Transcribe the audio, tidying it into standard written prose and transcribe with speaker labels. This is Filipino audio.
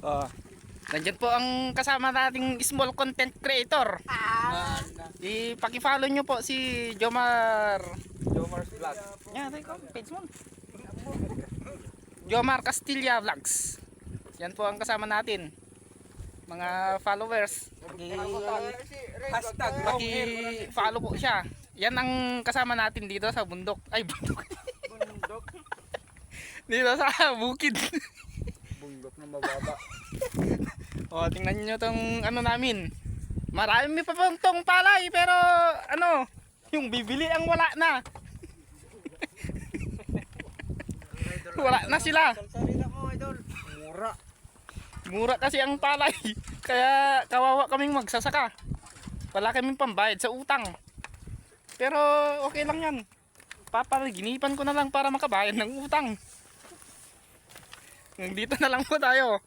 Speaker 1: Oh. Nandiyan po ang kasama nating small content creator. Ipaki-follow nyo po si Jomar.
Speaker 2: Jomar's Vlog.
Speaker 1: Yan, ito yung page mo. Jomar Castilla Vlogs. Yan po ang kasama natin. Mga followers.
Speaker 2: Hashtag
Speaker 1: Paki-follow po siya. Yan ang kasama natin dito sa bundok. Ay, bundok.
Speaker 2: bundok.
Speaker 1: Dito sa bukid.
Speaker 2: Bundok na mababa.
Speaker 1: O, tingnan nyo tong ano namin. Marami pa pong tong palay, pero ano, yung bibili ang wala na. Wala na sila.
Speaker 2: Salita mo, idol. Mura.
Speaker 1: Mura kasi ang palay. Kaya kawawa kaming magsasaka. Wala kaming pambayad sa utang. Pero okay lang yan. Papariginipan ko na lang para makabayad ng utang. Dito na lang po tayo.